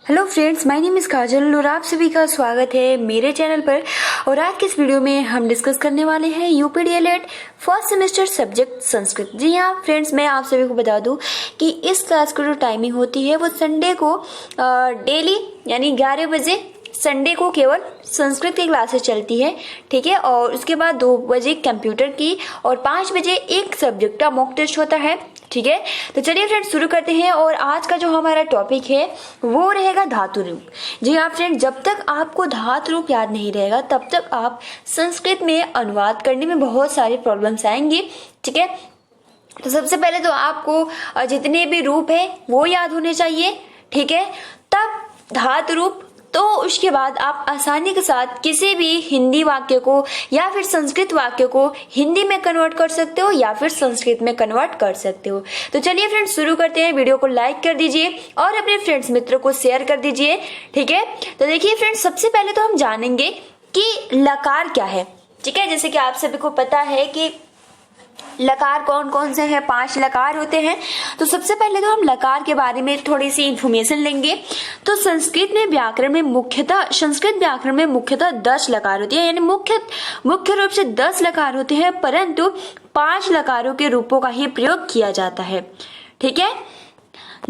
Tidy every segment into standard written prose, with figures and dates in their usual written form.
Hello friends, my name is Kajal और आप सभी का स्वागत है मेरे चैनल पर। और आज के इस वीडियो में हम डिस्कस करने वाले हैं यूपीडीएलएड फर्स्ट सेमेस्टर सब्जेक्ट संस्कृत। जी हाँ फ्रेंड्स, मैं आप सभी को बता दूं कि इस क्लास की जो टाइमिंग होती है वो संडे को डेली यानी 11 बजे संडे को केवल संस्कृत की क्लासेस चलती है, ठीक है। और उसके बाद 2 बजे कंप्यूटर की और 5 बजे एक सब्जेक्ट का मॉक टेस्ट होता है, ठीक है। तो चलिए फ्रेंड्स शुरू करते हैं। और आज का जो हमारा टॉपिक है वो रहेगा धातु रूप। जी हाँ फ्रेंड्स, जब तक आपको धातु रूप याद नहीं रहेगा तब तक आप संस्कृत में अनुवाद करने में बहुत सारी प्रॉब्लम्स आएंगी, ठीक है। तो सबसे पहले तो आपको जितने भी रूप है वो याद होने चाहिए, ठीक है। तब धातु रूप, तो उसके बाद आप आसानी के साथ किसी भी हिंदी वाक्य को या फिर संस्कृत वाक्य को हिंदी में कन्वर्ट कर सकते हो या फिर संस्कृत में कन्वर्ट कर सकते हो। तो चलिए फ्रेंड्स शुरू करते हैं। वीडियो को लाइक कर दीजिए और अपने फ्रेंड्स मित्रों को शेयर कर दीजिए, ठीक है। तो देखिए फ्रेंड्स, सबसे पहले तो हम जानेंगे कि लकार क्या है, ठीक है। जैसे कि आप सभी को पता है कि लकार कौन कौन से हैं, 5 लकार होते हैं। तो सबसे पहले तो हम लकार के बारे में थोड़ी सी इंफॉर्मेशन लेंगे। तो संस्कृत व्याकरण में मुख्यतः 10 लकार होती है, यानी मुख्य रूप से 10 लकार होते हैं, परंतु 5 लकारों के रूपों का ही प्रयोग किया जाता है, ठीक है।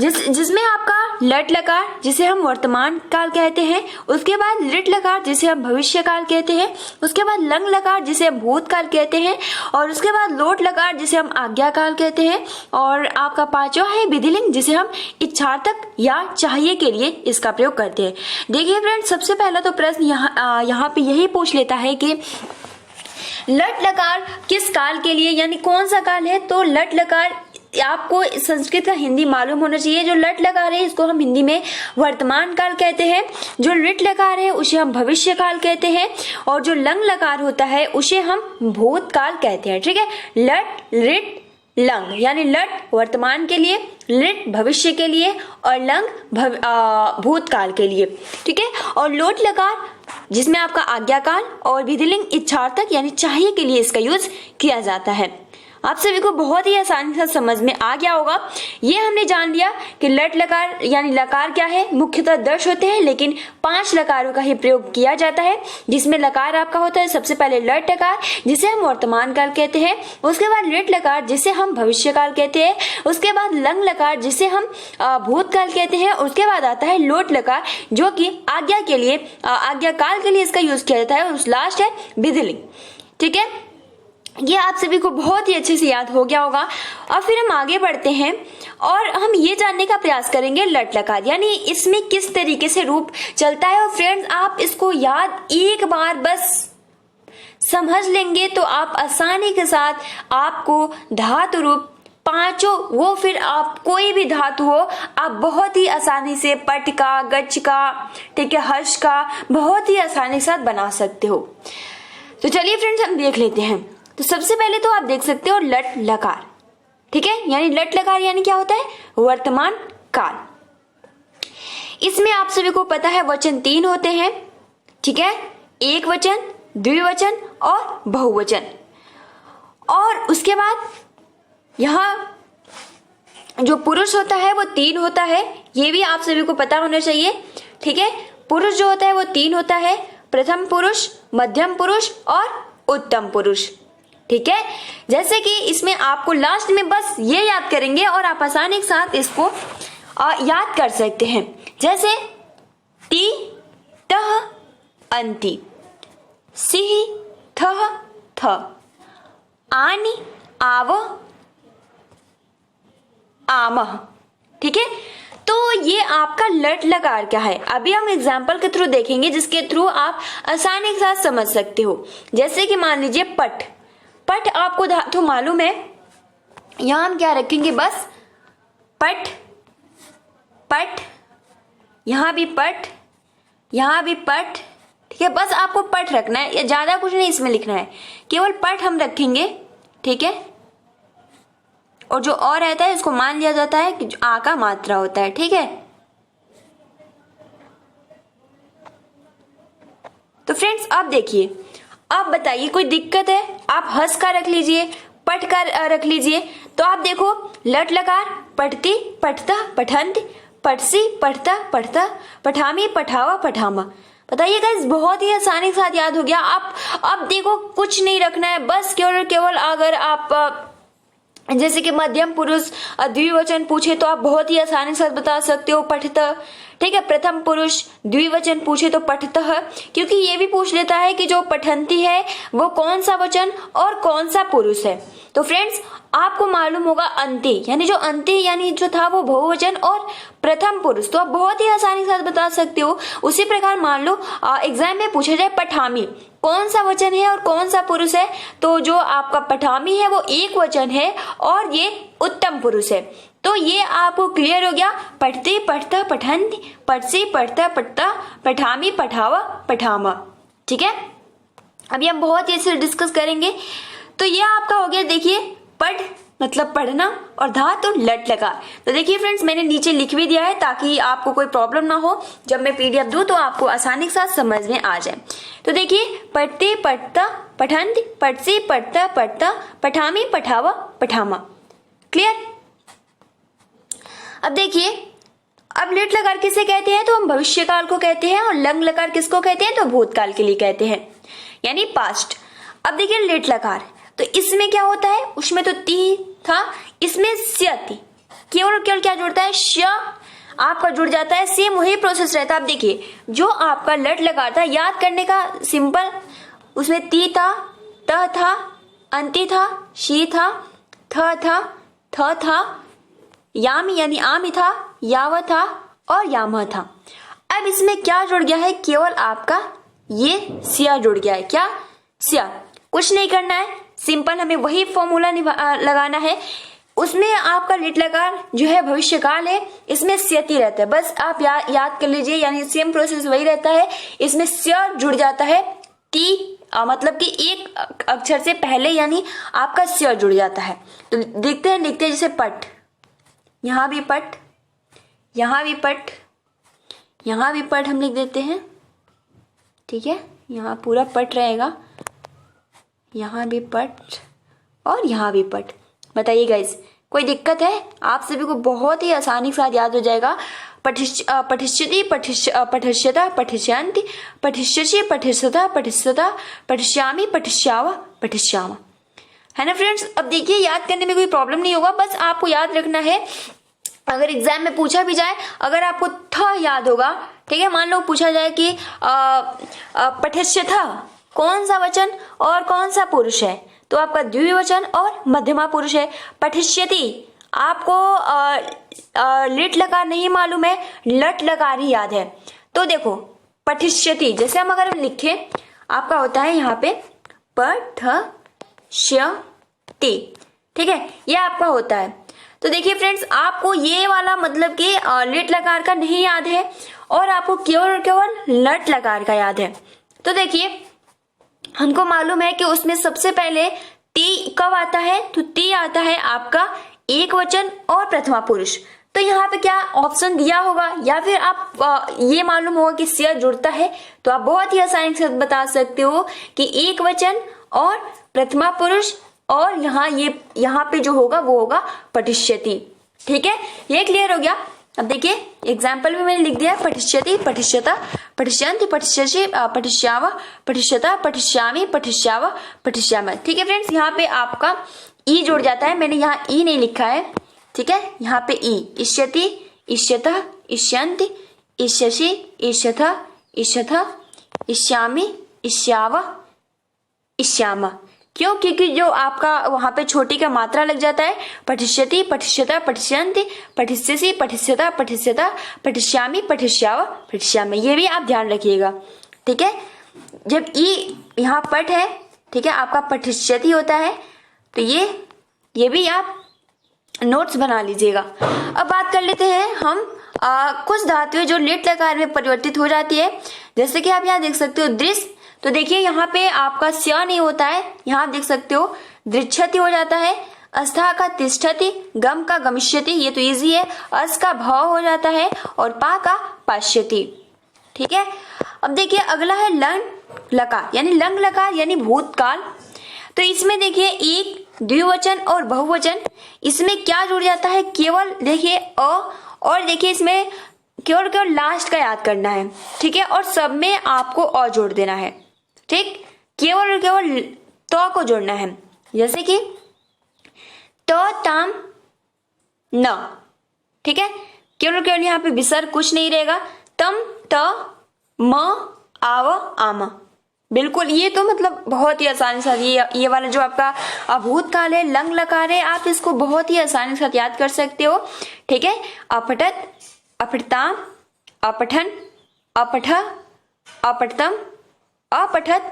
जिसमें आपका लट लकार जिसे हम वर्तमान काल कहते हैं, उसके बाद लिट लकार जिसे हम भविष्य काल कहते हैं, उसके बाद लंग लकार जिसे हम भूतकाल कहते हैं, और उसके बाद लोट लकार जिसे हम आज्ञा काल कहते हैं, और आपका 5वां है विधिलिंग जिसे हम इच्छार्थक या चाहिए के लिए इसका प्रयोग करते हैं। देखिए फ्रेंड्स, सबसे पहला तो प्रश्न यहाँ पे यही पूछ लेता है कि लट लकार किस काल के लिए, यानी कौन सा काल है। तो लट लकार आपको संस्कृत का हिंदी मालूम होना चाहिए। जो लट लकार है इसको हम हिंदी में वर्तमान काल कहते हैं, जो लिट लकार है उसे हम भविष्य काल कहते हैं, और जो लंग लकार होता है उसे हम भूतकाल कहते हैं, ठीक है। लट लिट लंग, यानी लट वर्तमान के लिए, लिट भविष्य के लिए और लंग भूतकाल के लिए, ठीक है। और लोट लकार जिसमें आपका आज्ञा काल और विधिलिंग इच्छार्थक यानी चाहिए के लिए इसका यूज किया जाता है। आप सभी को बहुत ही आसानी से समझ में आ गया होगा। ये हमने जान लिया कि लट लकार यानी लकार क्या है। मुख्यतः 10 होते हैं लेकिन 5 लकारों का ही प्रयोग किया जाता है, जिसमें लकार आपका होता है सबसे पहले लट लकार जिसे हम वर्तमान काल कहते हैं, उसके बाद लिट लकार जिसे हम भविष्य काल कहते हैं, उसके बाद लंग लकार जिसे हम भूतकाल कहते हैं, उसके बाद आता है लोट लकार जो कि आज्ञा के लिए आज्ञा काल के लिए इसका यूज किया जाता है, और लास्ट है विधिलिंग, ठीक है। ये आप सभी को बहुत ही अच्छे से याद हो गया होगा। अब फिर हम आगे बढ़ते हैं और हम ये जानने का प्रयास करेंगे लट लकार यानी इसमें किस तरीके से रूप चलता है। और फ्रेंड्स, आप इसको याद एक बार बस समझ लेंगे तो आप आसानी के साथ आपको धातु रूप 5, वो फिर आप कोई भी धातु हो आप बहुत ही आसानी से पट का, गच का, ठीक है, हर्ष का बहुत ही आसानी के साथ बना सकते हो। तो चलिए फ्रेंड्स हम देख लेते हैं। तो सबसे पहले तो आप देख सकते हो लट लकार, ठीक है, यानी लट लकार यानी क्या होता है, वर्तमान काल। इसमें आप सभी को पता है वचन 3 होते हैं, ठीक है, एक वचन, द्विवचन और बहुवचन। और उसके बाद यहाँ जो पुरुष होता है वो 3 होता है, ये भी आप सभी को पता होना चाहिए, ठीक है। पुरुष जो होता है वो 3 होता है, प्रथम पुरुष, मध्यम पुरुष और उत्तम पुरुष, ठीक है। जैसे कि इसमें आपको लास्ट में बस ये याद करेंगे और आप आसानी के साथ इसको याद कर सकते हैं। जैसे टी तह अंति, सिहि थह थ, आनी आव आमह, ठीक है। तो ये आपका लट लकार क्या है, अभी हम एग्जाम्पल के थ्रू देखेंगे जिसके थ्रू आप आसानी के साथ समझ सकते हो। जैसे कि मान लीजिए पट, पट आपको धातु मालूम है, यहां हम क्या रखेंगे, बस पट पट, यहां भी पट, यहां भी पट, ठीक है। बस आपको पट रखना है, या ज्यादा कुछ नहीं इसमें लिखना है, केवल पट हम रखेंगे, ठीक है। और जो और रहता है इसको मान लिया जाता है कि आ का मात्रा होता है, ठीक है। तो फ्रेंड्स अब देखिए, अब बताइए कोई दिक्कत है, आप हंस का रख लीजिए, पट का रख लीजिए। तो आप देखो लट लकार पठती, पठता, पठंती, पठसी पढ़ता पढ़ता, पठामी पठावा पठामा। बताइए गाइस, बहुत ही आसानी के साथ याद हो गया। आप अब देखो कुछ नहीं रखना है, बस केवल केवल अगर आप जैसे कि मध्यम पुरुष द्विवचन पूछे तो आप बहुत ही आसानी से बता सकते हो पठित। ठीक है, प्रथम पुरुष द्विवचन पूछे तो पठितः, क्योंकि ये भी पूछ लेता है कि जो पठंती है वो कौन सा वचन और कौन सा पुरुष है। तो फ्रेंड्स, आपको मालूम होगा अंति, यानी जो अंति यानी जो था वो बहुवचन और प्रथम पुरुष, तो आप बहुत ही आसानी से बता सकते हो। उसी प्रकार मान लो एग्जाम में पूछा जाए पठामी, कौन सा वचन है और कौन सा पुरुष है, तो जो आपका पठामी है वो एक वचन है और ये उत्तम पुरुष है। तो ये आपको क्लियर हो गया, पढ़ते पढ़ता पठंती, पढ़से पढ़ता पढ़ता, पठामी पठावा पठामा। ठीक है, अभी हम बहुत ही अच्छे से डिस्कस करेंगे। तो ये आपका हो गया, देखिए पढ़ मतलब पढ़ना और धातु लट लकार। तो देखिए फ्रेंड्स, मैंने नीचे लिख भी दिया है ताकि आपको कोई प्रॉब्लम ना हो, जब मैं पीडीएफ दूं तो आपको आसानी के साथ समझ में आ जाए। तो देखिए, पढ़ते पढ़ता पठंती, पढ़से पढ़ता पढ़ता, पठामी पठावा पठामा। क्लियर। अब देखिए, अब लिट लकार किसे कहते हैं, तो हम भविष्यकाल को कहते हैं, और लंग लकार किसको कहते हैं, तो भूतकाल के लिए कहते हैं, यानी पास्ट। अब देखिए लिट लकार, तो इसमें क्या होता है, उसमें तो ती था, इसमें स्य थी, केवल केवल क्या जुड़ता है, श आपका जुड़ जाता है, सेम वही प्रोसेस रहता है। आप देखिए, जो आपका लट लकार था, याद करने का सिंपल, उसमें ती था, त था, अंति था, शी था, थ था, यामी यानी आमी था, याव था और याम था। अब इसमें क्या जुड़ गया है, केवल आपका ये सिया जुड़ गया है। क्या, सिया। कुछ नहीं करना है, सिंपल हमें वही फॉर्मूला लगाना है। उसमें आपका लिट लकार जो है भविष्यकाल है, इसमें स्यति रहता है, बस आप याद कर लीजिए, यानी सेम प्रोसेस वही रहता है। इसमें स्य जुड़ जाता है, टी मतलब कि एक अक्षर से पहले, यानी आपका स्य जुड़ जाता है। तो देखते हैं, लिखते हैं जैसे पट, यहाँ भी पट, यहाँ भी पट, यहाँ भी पट हम लिख देते हैं। ठीक है, यहाँ पूरा पट रहेगा, यहाँ भी पट और यहाँ भी पट। बताइए गाइस, कोई दिक्कत है? आप सभी को बहुत ही आसानी के साथ याद हो जाएगा। पठिष्यति पठिष्यता पठिष्यन्ति पठिष्यसि पठिष्यता पठिष्यता पठिष्यामि पठिष्याव पठिष्याम, है ना फ्रेंड्स। अब देखिए, याद करने में कोई प्रॉब्लम नहीं होगा, बस आपको याद रखना है। अगर एग्जाम में पूछा भी जाए, अगर आपको थ याद होगा, ठीक है, मान लो पूछा जाए कि पठिष्य था कौन सा वचन और कौन सा पुरुष है, तो आपका द्विवचन और मध्यमा पुरुष है। पठिष्यति, आपको लिट लकार नहीं मालूम है, लट लकार ही याद है। तो देखो पठिष्यति, जैसे हम अगर लिखें, आपका होता है यहाँ पे पठष्यति, ठीक है, ये आपका होता है। तो देखिए फ्रेंड्स, आपको ये वाला मतलब कि लिट लकार का नहीं याद है और आपको केवल केवल लट लकार का याद है। तो देखिए, हमको मालूम है कि उसमें सबसे पहले ती कब आता है, तो ती आता है आपका एक वचन और प्रथमा पुरुष। तो यहाँ पे क्या ऑप्शन दिया होगा, या फिर आप ये मालूम होगा कि स्य जुड़ता है, तो आप बहुत ही आसानी से बता सकते हो कि एक वचन और प्रथमा पुरुष, और यहाँ पे जो होगा वो होगा पठिष्यति। ठीक है, ये क्लियर हो गया। अब देखिए, एग्जाम्पल भी मैंने लिख दिया है, पठिष्यति पठिष्यता पठिष्यन्ति पठिष्यसि पठिष्याव पठिष्यता पठिष्यामि पठिष्याव पठिष्याम। ठीक है फ्रेंड्स, यहाँ पे आपका ई जुड़ जाता है, मैंने यहाँ ई नहीं लिखा है, ठीक है, यहाँ पे ई, इष्यति इष्यतः इष्यन्ति इष्यसि इष्यथः इष्यथः इष्यामि इष्याव इष्याम। क्यों? क्योंकि जो आपका वहां पे छोटी का मात्रा लग जाता है, पठिष्यति पठिष्यता पठिष्यन्ति पठिष्यसि पठिष्यता पठिष्यता पठिष्यामि पठिष्याव पठिष्यामि, ये भी आप ध्यान रखिएगा। ठीक है, जब ई यहाँ पठ है, ठीक है, आपका पठिष्यति होता है, तो ये भी आप नोट्स बना लीजिएगा। अब बात कर लेते हैं हम कुछ धातुएं जो लिट लकार में परिवर्तित हो जाती है, जैसे कि आप यहाँ देख सकते हो दृश्य। तो देखिए, यहाँ पे आपका स्य नहीं होता है, यहाँ आप देख सकते हो दृच्छति हो जाता है, अस्था का तिष्ठति, गम का गमिष्यति, ये तो इजी है, अस का भाव हो जाता है और पा का पाश्यति। ठीक है, अब देखिए अगला है लंग लकार, यानी लंग लकार यानी भूतकाल। तो इसमें देखिए एक द्विवचन और बहुवचन, इसमें क्या जुड़ जाता है, केवल देखिए अ और देखिए इसमें केवल केवल लास्ट का याद करना है, ठीक है, और सब में आपको और जोड़ देना है, ठीक, केवल और केवल तो को जोड़ना है, जैसे कि तो ताम न, ठीक है, केवल केवल यहाँ पे विसर्ग कुछ नहीं रहेगा, तम त म आव आम, बिल्कुल। ये तो मतलब बहुत ही आसानी से ये वाला जो आपका भूतकाल है, लंग लकार है, आप इसको बहुत ही आसानी के साथ याद कर सकते हो, ठीक है। अपठत, अपठताम, अपठन, अपठ, अपठतम, अपठत,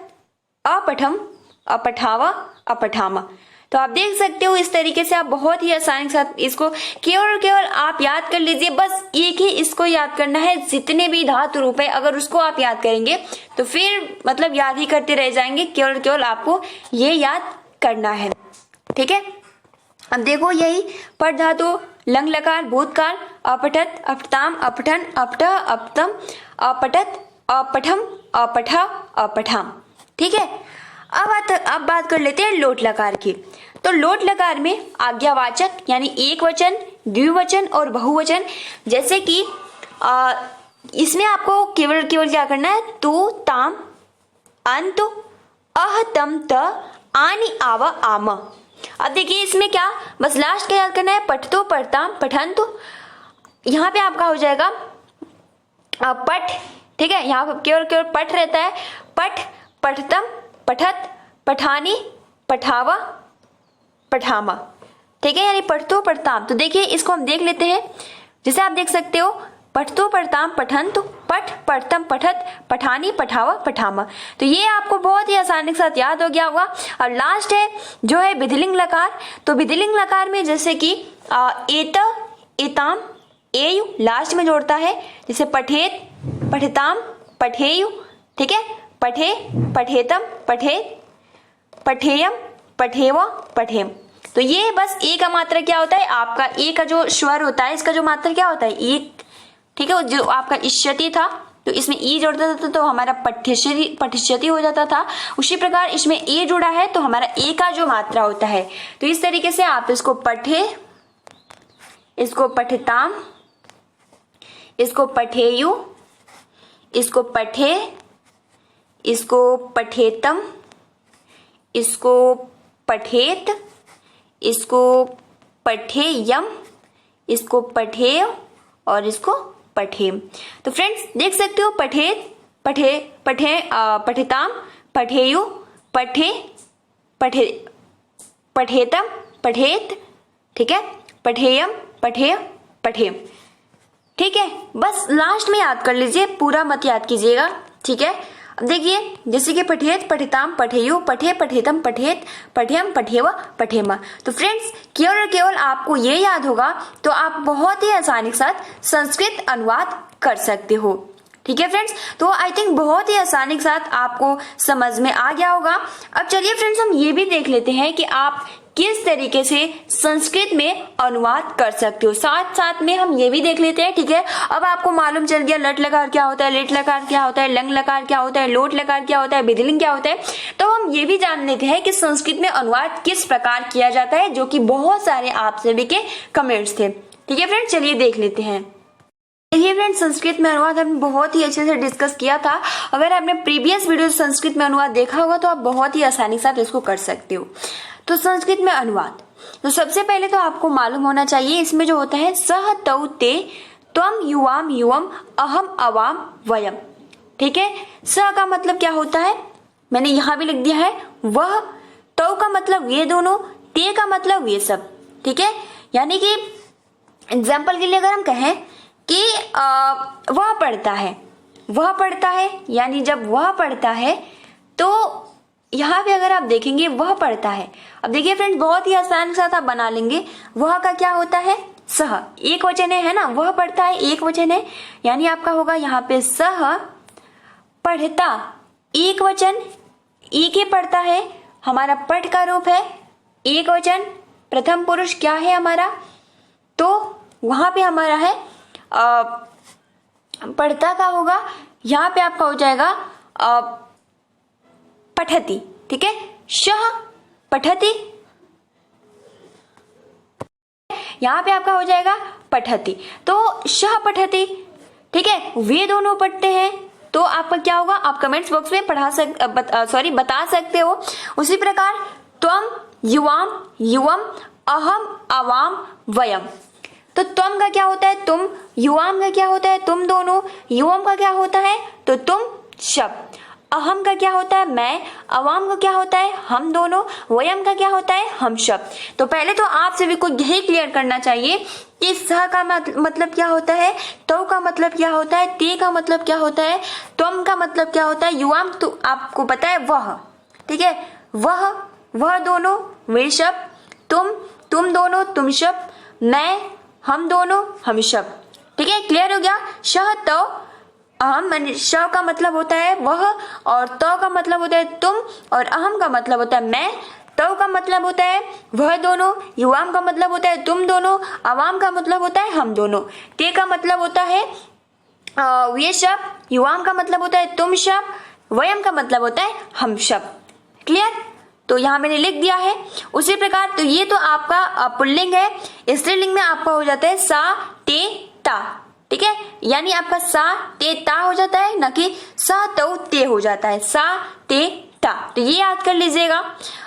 अपठम, अपठावा, अपठामा। तो आप देख सकते हो इस तरीके से आप बहुत ही आसानी के साथ इसको केवल और केवल आप याद कर लीजिए, बस एक ही इसको याद करना है। जितने भी धातु रूप है अगर उसको आप याद करेंगे तो फिर मतलब याद ही करते रह जाएंगे, केवल केवल आपको ये याद करना है, ठीक है। अब देखो यही पठ धातु, लंग लकार, भूतकाल, अपठत, अपठताम, अपठन, अपठ, अपतम, अपठत, अपठम, अपठा, अपठाम, ठीक है। अब बात कर लेते हैं लोट लकार की। तो लोट लकार में आज्ञावाचक यानी एक वचन, द्विवचन और बहुवचन, जैसे कि इसमें आपको केवल केवल क्या करना है, तू, ताम, अंत, अह, तम, त, आनी, आव, आम। अब देखिए इसमें क्या बस लास्ट का याद करना है, पठतो, पठताम, पठंतु। यहाँ पे आपका हो जाएगा पठ, ठीक है, यहाँ पे केवल केवल पठ रहता है, पठ, पठतम, पठत, पठानी, पठावा, पठामा, ठीक है, यानी पठतो पठताम। तो देखिए इसको हम देख लेते हैं, जैसे आप देख सकते हो पठतो पठताम पठंतु, पठ, पठतम, पठत, पठानी, पठावा, पठामा। तो ये आपको बहुत ही आसानी के साथ याद हो गया होगा। और लास्ट है जो है विधिलिंग लकार। तो विधिलिंग लकार में जैसे कि एत, एताम, एयु लास्ट में जोड़ता है, जैसे पठेत, पठताम, पठेयु, ठीक है, पठे, पठेतम, पठेत, पठेयम, पठेव, पठेम। तो ये बस ए का मात्रा क्या होता है, आपका ए का जो स्वर होता है इसका जो मात्रा क्या होता है, एक, ठीक है। जो आपका इष्यति था तो इसमें ई जोड़ता था तो हमारा पठिष्यति हो जाता था। उसी प्रकार इसमें ए जुड़ा है तो हमारा ए का जो मात्रा होता है। तो इस तरीके से आप इसको पठे, इसको पठताम, इसको पठेयु, इसको पठे, इसको पठेतम, इसको पठेत, इसको पठेयम, इसको पठेय और इसको पठेम। तो फ्रेंड्स देख सकते हो पठेत, पठेताम, पठेयु, पठे, पठेतम, पठेत, ठीक है, पठेयम, पठेय, पठेम, ठीक है। बस लास्ट में याद कर लीजिए, पूरा मत याद कीजिएगा, ठीक है। अब देखिए जैसे कि पठेत, पठिताम, पठेयु, पठे, पठेतम, पठेत, पठेयम, पठेव, पठेमा। तो फ्रेंड्स केवल और केवल आपको ये याद होगा तो आप बहुत ही आसानी के साथ संस्कृत अनुवाद कर सकते हो, ठीक है फ्रेंड्स। तो आई थिंक बहुत ही आसानी के साथ आपको समझ में आ गया होगा। अब चलिए फ्रेंड्स हम ये भी देख लेते हैं कि आप किस तरीके से संस्कृत में अनुवाद कर सकते हो, साथ साथ में हम ये भी देख लेते हैं, ठीक है। अब आपको मालूम चल गया लट लकार क्या होता है, लेट लकार क्या होता है, लंग लकार क्या होता है, लोट लकार क्या होता है, विधिलिंग क्या होता है। तो हम ये भी जान लेते हैं कि संस्कृत में अनुवाद किस प्रकार किया जाता है, जो कि बहुत सारे आप सभी के कमेंट्स थे, ठीक है फ्रेंड्स। चलिए देख लेते हैं। देखिए फ्रेंड्स संस्कृत में अनुवाद हमने बहुत ही अच्छे से डिस्कस किया था। अगर आपने प्रीवियस वीडियो संस्कृत में अनुवाद देखा होगा तो आप बहुत ही आसानी से इसको कर सकते हो। तो संस्कृत में अनुवाद, तो सबसे पहले तो आपको मालूम होना चाहिए इसमें जो होता है सह तौ ते त्वम युवाम युवम अहम अवाम वयम, ठीक है। स का मतलब क्या होता है, मैंने यहाँ भी लिख दिया है, वह, तौ का मतलब ये दोनों, ते का मतलब ये सब, ठीक है। यानी कि एग्जाम्पल के लिए अगर हम कहें कि वह पढ़ता है, वह पढ़ता है, यानी जब वह पढ़ता है तो यहाँ पे अगर आप देखेंगे वह पढ़ता है। अब देखिए फ्रेंड्स बहुत ही आसान के साथ आप बना लेंगे, वह का क्या होता है, सह, एक वचन है ना, वह पढ़ता है एक वचन है, यानी आपका होगा यहाँ पे सह पढ़ता, एक वचन, एक ही पढ़ता है, हमारा पठ का रूप है, एक वचन, प्रथम पुरुष क्या है हमारा, तो वहां पे हमारा है पढ़ता का होगा, यहाँ पे आपका हो जाएगा पठती, ठीक है, शह पठती, यहाँ पे आपका हो जाएगा पठति। तो सह पठति, ठीक है, वे दोनों पढ़ते हैं। तो आपका क्या होगा, आप कमेंट्स बॉक्स में बता सकते हो। उसी प्रकार त्वम, युवाम, युवम, अहम, अवाम, वयम। तो त्वम का क्या होता है, तुम, युवाम का क्या होता है, तुम दोनों, युवम का क्या होता है, तो तुम सब, अहम का क्या होता है, मैं, अवाम का क्या होता है, हम दोनों, वयम का क्या होता है, हम सब। तो पहले तो आप सभी को यही क्लियर करना चाहिए कि सह का मतलब क्या होता है, तो का मतलब क्या होता है, ते का मतलब क्या होता है, त्वम का मतलब क्या होता है, युवाम तो आपको पता है वह, ठीक है, वह दोनों, वे सब, तुम दोनों, तुम सब, मैं, हम दोनों, हम सब। ठीक है, क्लियर हो गया। सह तो अहम, श का मतलब होता है वह, और तो का मतलब होता है तुम, और अहम का मतलब होता है मैं, तो का मतलब होता है वह दोनों, युवाम का मतलब होता है तुम दोनों, अवाम का मतलब होता है हम दोनों, ते का मतलब होता है वे सब, युवाम का मतलब होता है तुम सब, वयम का मतलब होता है हम सब। क्लियर, तो यहाँ मैंने लिख दिया है। उसी प्रकार तो ये तो आपका पुल्लिंग है। स्त्रीलिंग में आपका हो जाता है सा, ते, ता। ठीक है, यानी आपका सा, ते, ता हो जाता है, न कि सा, तो, ते हो जाता है, सा, ते, ता। तो ये याद कर लीजिएगा।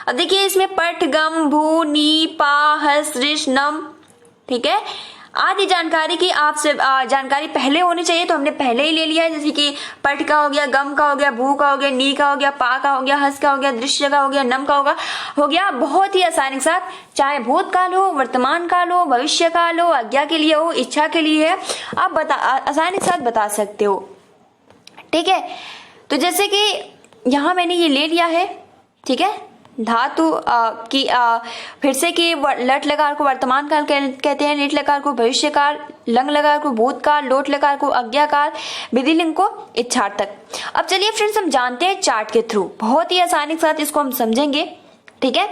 अब देखिए इसमें पठ, गम, भू, नी, पा, हस, ऋष, नम, ठीक है, आदि जानकारी की आपसे जानकारी पहले होनी चाहिए, तो हमने पहले ही ले लिया है। जैसे कि पठ का हो गया, गम का हो गया, भू का हो गया, नी का हो गया, पा का हो गया, हस का हो गया, दृश्य का हो गया, नम का हो गया। बहुत ही आसानी के साथ, चाहे भूतकाल हो, वर्तमान काल हो, भविष्य काल हो, आज्ञा के लिए हो, इच्छा के लिए है, आप आसानी के साथ बता सकते हो। ठीक है, तो जैसे कि यहाँ मैंने ये ले लिया है, ठीक है, धातु की फिर से कि लट लकार को वर्तमान काल कहते हैं, लिट लकार को भविष्य काल, लंग लकार को भूतकाल, लोट लकार को आज्ञाकाल, विधिलिंग को इच्छार्थक। अब चलिए फ्रेंड्स हम जानते हैं चार्ट के थ्रू, बहुत ही आसानी के साथ इसको हम समझेंगे। ठीक है,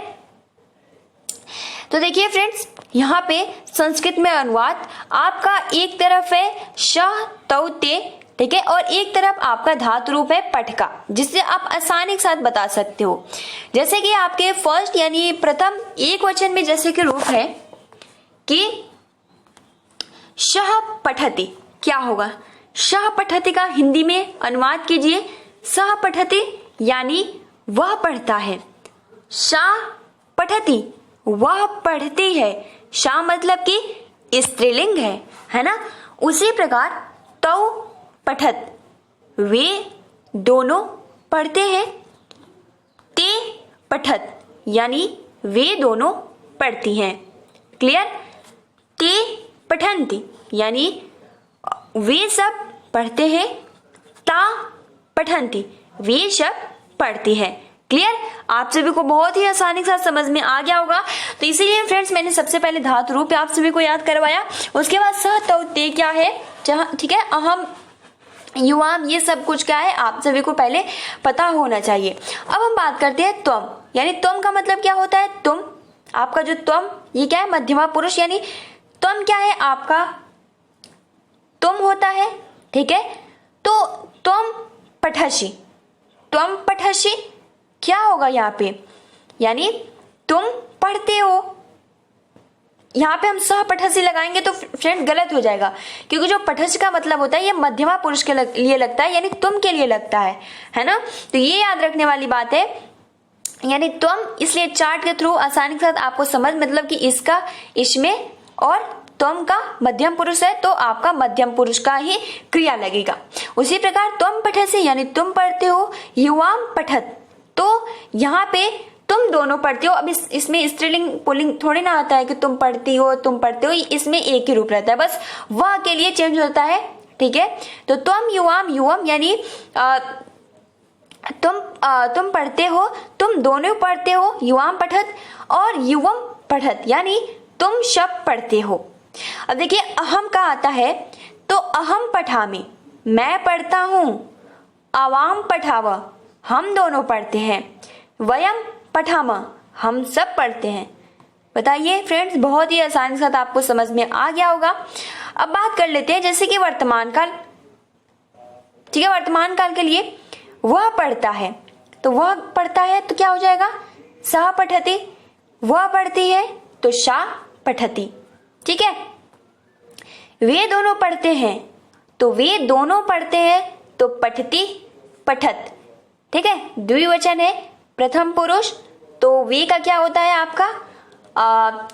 तो देखिए फ्रेंड्स यहाँ पे संस्कृत में अनुवाद आपका एक तरफ है शह, तौ, ते, ठीक है, और एक तरफ आपका धातु रूप है पठ का, जिससे आप आसानी के साथ बता सकते हो। जैसे कि आपके फर्स्ट यानी प्रथम एक वचन में जैसे कि रूप है कि शह पठति, क्या होगा, शह पठति का हिंदी में अनुवाद कीजिए, सह पठति यानी वह पढ़ता है, शाह पठति वह पढ़ती है, शाह मतलब कि स्त्रीलिंग है ना। उसी प्रकार तौ पठत वे दोनों पढ़ते हैं, ते पठत यानी वे दोनों पढ़ती हैं। क्लियर, ते पठन्ति यानी वे सब पढ़ते हैं, ता पठन्ति वे सब पढ़ती है। क्लियर, आप सभी को बहुत ही आसानी के साथ समझ में आ गया होगा। तो इसीलिए फ्रेंड्स मैंने सबसे पहले धातु रूप आप सभी को याद करवाया, उसके बाद सह, तौ, ते क्या है, ठीक है, अहम, युवाम, ये सब कुछ क्या है आप सभी को पहले पता होना चाहिए। अब हम बात करते हैं त्वम, यानी त्वम का मतलब क्या होता है, तुम। आपका जो त्वम ये क्या है, मध्यमा पुरुष, यानी त्वम क्या है आपका तुम होता है। ठीक है, तो त्वम पठसि, त्वम पठसि क्या होगा यहाँ पे, यानी तुम पढ़ते हो। यहाँ पे हम सह पठसी लगाएंगे तो फ्रेंड गलत हो जाएगा, क्योंकि जो पठस का मतलब होता है ये मध्यमा पुरुष के लिए लगता है, यानी तुम के लिए लगता है ना। तो ये याद रखने वाली बात है, यानी तुम, इसलिए चार्ट के थ्रू आसानी के साथ आपको समझ, मतलब कि इसका, इसमें, और तुम का मध्यम पुरुष है तो आपका मध्यम पुरुष का ही क्रिया लगेगा। उसी प्रकार तुम पठसे यानी तुम पढ़ते हो, युवाम पठत, तो यहाँ पे तुम दोनों पढ़ते हो। अब इसमें स्त्रीलिंग पुल्लिंग थोड़ी ना आता है कि तुम पढ़ती हो, तुम पढ़ते हो, इसमें एक ही रूप रहता है, बस वह के लिए चेंज होता है। ठीक है, तो तुम, युवाम, युवम यानी तुम पढ़ते हो, तुम दोनों पढ़ते हो, युवाम पठत, और युवम पठत यानी तुम सब पढ़ते हो। अब देखिए अहम का आता है, तो अहम पठामी मैं पढ़ता हूं, अवाम पठाव हम दोनों पढ़ते हैं, वयम पठाम हम सब पढ़ते हैं। बताइए फ्रेंड्स, बहुत ही आसानी के साथ आपको समझ में आ गया होगा। अब बात कर लेते हैं जैसे कि वर्तमान काल। ठीक है, वर्तमान काल के लिए वह पढ़ता है, तो वह पढ़ता है तो क्या हो जाएगा, सह पठति, वह पढ़ती है तो शा पठति। ठीक है। वे दोनों पढ़ते हैं, तो वे दोनों पढ़ते हैं, तो पठती पठत, ठीक है। द्विवचन है, प्रथम पुरुष, तो वे का क्या होता है आपका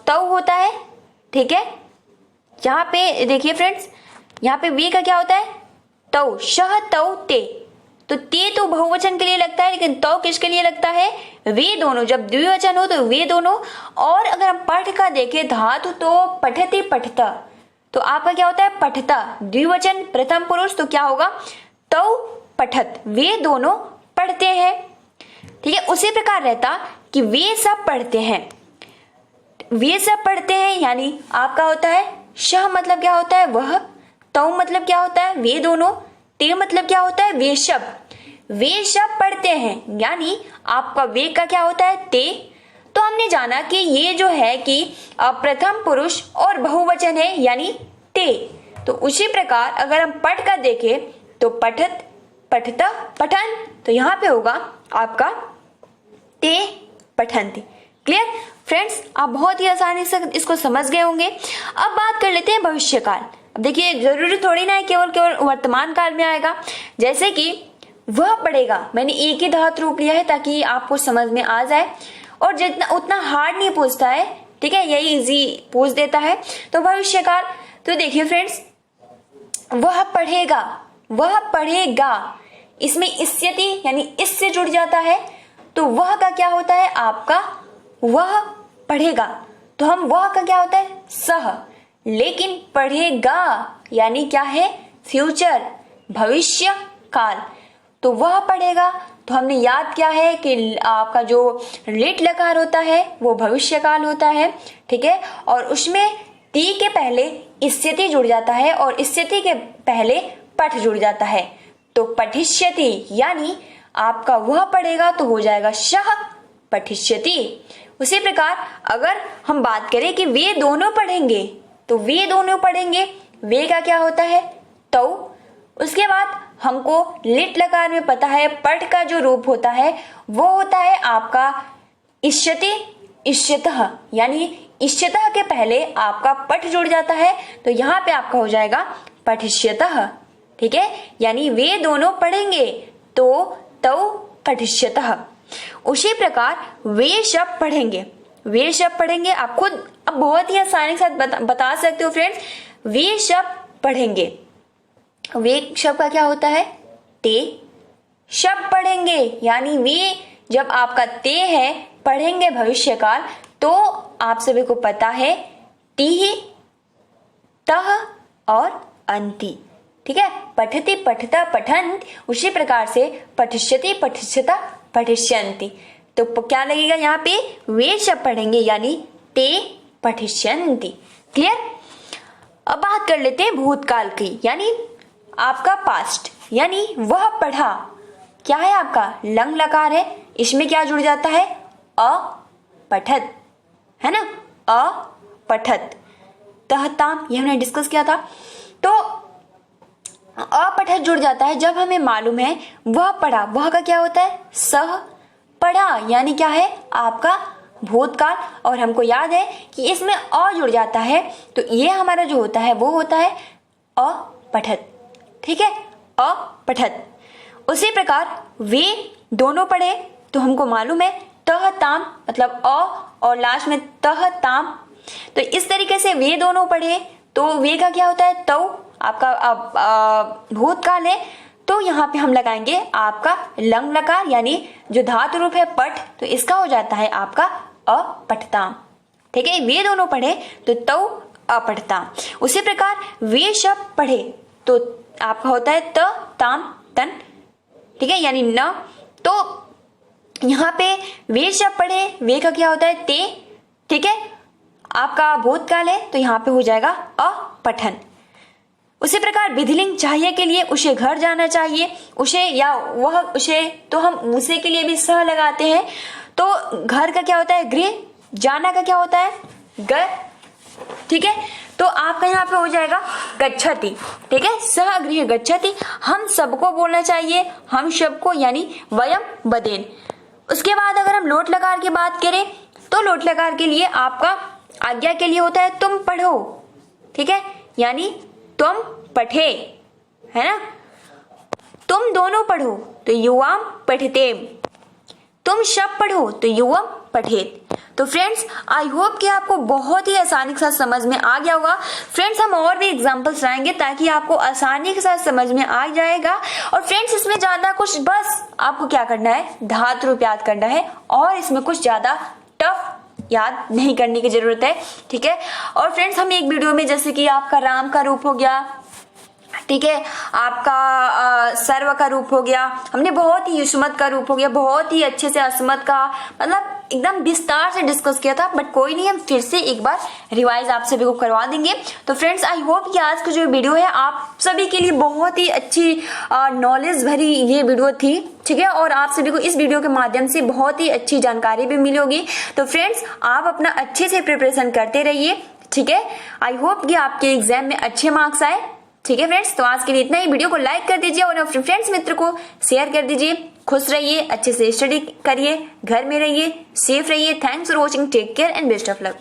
तौ होता है, ठीक है। यहाँ पे देखिए फ्रेंड्स, यहाँ पे वे का क्या होता है तौ, शह तौ ते, तो ते तो बहुवचन के लिए लगता है, लेकिन तौ किसके लिए लगता है, वे दोनों। जब द्विवचन हो तो वे दोनों। और अगर हम पठ का देखें धातु, तो पठते पठता, तो आपका क्या होता है पठता, द्विवचन प्रथम पुरुष, तो क्या होगा तौ पठत, वे दोनों पढ़ते हैं, ठीक है। उसी प्रकार रहता कि वे सब पढ़ते हैं, वे सब पढ़ते हैं, यानी आपका होता है शह मतलब क्या होता है वह, तौ मतलब क्या होता है वे दोनों, ते मतलब क्या होता है वे सब पढ़ते हैं, यानी आपका वे का क्या होता है ते। तो हमने जाना कि ये जो है कि प्रथम पुरुष और बहुवचन है, यानी ते। तो उसी प्रकार अगर हम पठ का देखें तो पठत पठता पठन, तो यहाँ पे होगा आपका ते पठन्ति। क्लियर फ्रेंड्स, आप बहुत ही आसानी से इसको समझ गए होंगे। अब बात कर लेते हैं भविष्यकाल। अब देखिए जरूरी थोड़ी ना है केवल वर्तमान काल में आएगा, जैसे कि वह पढ़ेगा, मैंने एक ही धातु रूप लिया है ताकि आपको समझ में आ जाए, और जितना उतना हार्ड नहीं पूछता है, ठीक है, यही इजी पूछ देता है। तो भविष्यकाल, तो देखिए फ्रेंड्स, वह पढ़ेगा, वह पढ़ेगा, इसमें इस्यति यानी इससे जुड़ जाता है, तो वह का क्या होता है आपका वह पढ़ेगा, तो हम वह का क्या होता है सह, लेकिन पढ़ेगा यानी क्या है फ्यूचर, भविष्य काल, तो वह पढ़ेगा। तो हमने याद किया है कि आपका जो लिट लकार होता है वो भविष्य काल होता है, ठीक है, और उसमें ती के पहले इस्यति जुड़ जाता है और इस्यति के पहले पठ जुड़ जाता है, तो पठिष्यति, यानी आपका वह पढ़ेगा तो हो जाएगा शह पठिष्यति। उसी प्रकार अगर हम बात करें कि वे दोनों पढ़ेंगे, तो वे दोनों पढ़ेंगे, वे का क्या होता है तौ। उसके बाद हमको लिट लकार में पता है पठ का जो रूप होता है वो होता है आपका इष्यति इष्यतः, यानी इष्यतः के पहले आपका पठ जुड़ जाता है, तो यहाँ पे आपका हो जाएगा पठिष्यतः, ठीक है, यानी वे दोनों पढ़ेंगे तो तौ पठिष्यतः। उसी प्रकार वे शब्द पढ़ेंगे, वे शब्द पढ़ेंगे, आप खुद अब बहुत ही आसानी के साथ बता सकते हो फ्रेंड्स, वे शब्द पढ़ेंगे, वे शब्द का क्या होता है ते शब्द पढ़ेंगे, यानी वे जब आपका ते है पढ़ेंगे भविष्यकाल, तो आप सभी को पता है टी तह और अंति, ठीक है, पठति पठता पठन, उसी प्रकार से पठिष्यति पठिष्यता पठिष्यन्ति, तो क्या लगेगा यहाँ पे वे शब्द पढ़ेंगे यानी ते पठिष्यन्ति। क्लियर। अब बात कर लेते हैं भूतकाल की, यानी आपका पास्ट, यानी वह पढ़ा, क्या है आपका लंग लकार है, इसमें क्या जुड़ जाता है अपठत, है ना, अपठत, तहताम, ये हमने डिस्कस किया था। तो अपठत जुड़ जाता है जब हमें मालूम है वह पढ़ा, वह का क्या होता है सह पढ़ा, यानी क्या है आपका भूतकाल, और हमको याद है कि इसमें अ जुड़ जाता है, तो ये हमारा जो होता है वो होता है अपठत, ठीक है, अपठत। उसी प्रकार वे दोनों पढ़े, तो हमको मालूम है तह ताम, मतलब अ और लास्ट में तह ताम, तो इस तरीके से वे दोनों पढ़े, तो वे का क्या होता है तौ, आपका भूतकाल है, तो यहाँ पे हम लगाएंगे आपका लंग लकार, यानी जो धातु रूप है पठ, तो इसका हो जाता है आपका अपठताम, ठीक है, वे दोनों पढ़े तो तौ अपठताम। उसी प्रकार वे शब्द पढ़े तो आपका होता है त ताम तन, ठीक है, यानी न, तो यहाँ पे वे शब्द पढ़े, वे का क्या होता है ते, ठीक है, आपका भूतकाल है, तो यहाँ पे हो जाएगा अपठन। उसी प्रकार विधिलिंग चाहिए के लिए उसे घर जाना चाहिए, उसे या वह उसे, तो हम उसे के लिए भी सह लगाते हैं, तो घर का क्या होता है गृह, जाना का क्या होता है ग, ठीक है, तो आपका यहाँ पे हो जाएगा गच्छति, ठीक है, सह गृह गच्छति, हम सबको बोलना चाहिए, हम सबको, यानी वयम बदेन। उसके बाद अगर हम लोट लकार की बात करें, तो लोट लकार के लिए आपका आज्ञा के लिए होता है तुम पढ़ो, ठीक है, यानी तुम पठे, है ना। तुम दोनों पढ़ो तो युवाम पठितेम, तुम सब पढ़ो तो युवम पठेत। तो फ्रेंड्स आई होप कि आपको बहुत ही आसानी के साथ समझ में आ गया होगा। फ्रेंड्स हम और भी एग्जांपल्स लाएंगे ताकि आपको आसानी के साथ समझ में आ जाएगा। और फ्रेंड्स इसमें ज्यादा कुछ, बस आपको क्या करना है, धातु रूप याद करना है और इसमें कुछ ज्यादा टफ याद नहीं करने की जरूरत है, ठीक है। और फ्रेंड्स हम एक वीडियो में जैसे कि आपका राम का रूप हो गया, ठीक है, आपका सर्व का रूप हो गया, हमने बहुत ही युष्मत का रूप हो गया, बहुत ही अच्छे से अस्मत का, मतलब एकदम विस्तार से डिस्कस किया था। बट कोई नहीं, हम फिर से एक बार रिवाइज आप सभी को करवा देंगे। तो फ्रेंड्स आई होप कि आज की जो वीडियो है आप सभी के लिए बहुत ही अच्छी नॉलेज भरी ये वीडियो थी, ठीक है, और आप सभी को इस वीडियो के माध्यम से बहुत ही अच्छी जानकारी भी मिली होगी। तो फ्रेंड्स आप अपना अच्छे से प्रिपरेशन करते रहिए, ठीक है। आई होप कि आपके एग्जाम में अच्छे मार्क्स आए, ठीक है फ्रेंड्स। तो आज के लिए इतना ही, वीडियो को लाइक कर दीजिए और अपने फ्रेंड्स मित्र को शेयर कर दीजिए। खुश रहिए, अच्छे से स्टडी करिए, घर में रहिए, सेफ रहिए। Thanks for watching, take care and best of luck.